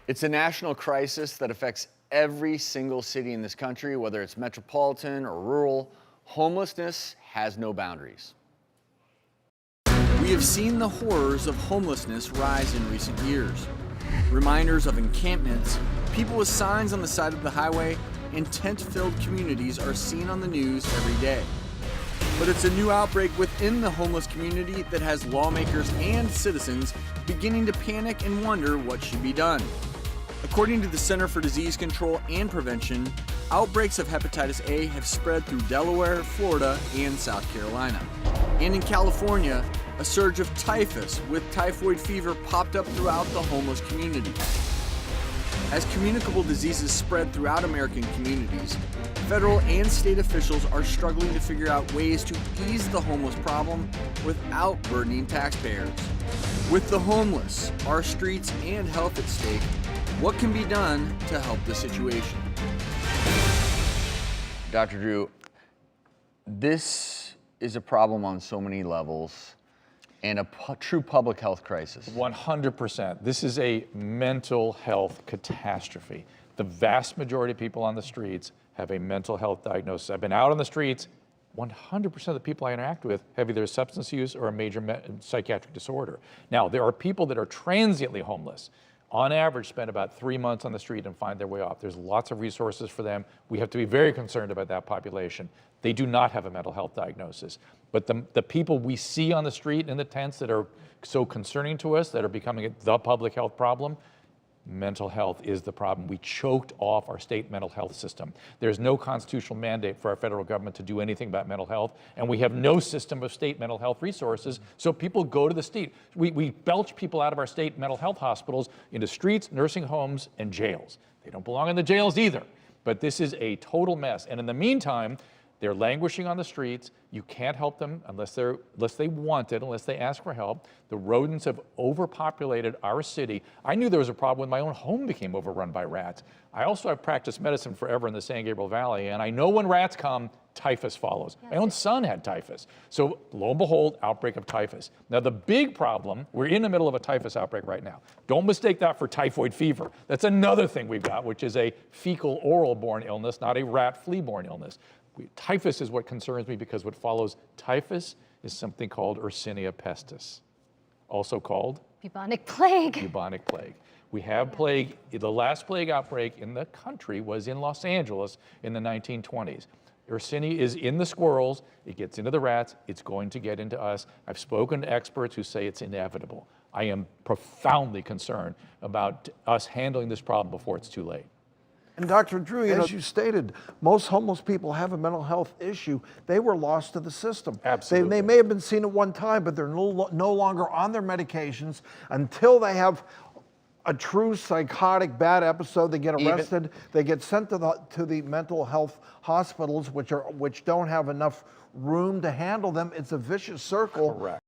It's a national crisis that affects every single city in this country, whether it's metropolitan or rural. Homelessness has no boundaries. We have seen the horrors of homelessness rise in recent years. Reminders of encampments, people with signs on the side of the highway, and tent-filled communities are seen on the news every day. But it's a new outbreak within the homeless community that has lawmakers and citizens beginning to panic and wonder what should be done. According to the Center for Disease Control and Prevention, outbreaks of hepatitis A have spread through Delaware, Florida, and South Carolina. And in California, a surge of typhus with typhoid fever popped up throughout the homeless community. As communicable diseases spread throughout American communities, federal and state officials are struggling to figure out ways to ease the homeless problem without burdening taxpayers. With the homeless, our streets, and health at stake, what can be done to help the situation? Dr. Drew, this is a problem on so many levels and a true public health crisis. 100%. This is a mental health catastrophe. The vast majority of people on the streets have a mental health diagnosis. I've been out on the streets. 100% of the people I interact with have either substance use or a major psychiatric disorder. Now, there are people that are transiently homeless. On average, spend about 3 months on the street and find their way off. There's lots of resources for them. We have to be very concerned about that population. They do not have a mental health diagnosis. But the people we see on the street in the tents that are so concerning to us, that are becoming the public health problem, mental health is the problem. We choked off our state mental health system. There's no constitutional mandate for our federal government to do anything about mental health, and we have no system of state mental health resources, so people go to the state. We belch people out of our state mental health hospitals into streets, nursing homes, and jails. They don't belong in the jails either, but this is a total mess. And in the meantime, they're languishing on the streets. You can't help them unless they want it, unless they ask for help. The rodents have overpopulated our city. I knew there was a problem when my own home became overrun by rats. I also have practiced medicine forever in the San Gabriel Valley, and I know when rats come, typhus follows. My own son had typhus. So lo and behold, outbreak of typhus. Now the big problem, we're in the middle of a typhus outbreak right now. Don't mistake that for typhoid fever. That's another thing we've got, which is a fecal oral-borne illness, not a rat flea-borne illness. Typhus is what concerns me because what follows typhus is something called Yersinia pestis, also called bubonic plague. Bubonic plague. We have plague. The last plague outbreak in the country was in Los Angeles in the 1920s. Yersinia is in the squirrels, it gets into the rats, it's going to get into us. I've spoken to experts who say it's inevitable. I am profoundly concerned about us handling this problem before it's too late. And Dr. Drew, as you stated, most homeless people have a mental health issue. They were lost to the system. Absolutely. They may have been seen at one time, but they're no longer on their medications until they have a true psychotic bad episode. They get arrested. They get sent to the mental health hospitals, which don't have enough room to handle them. It's a vicious circle. Correct.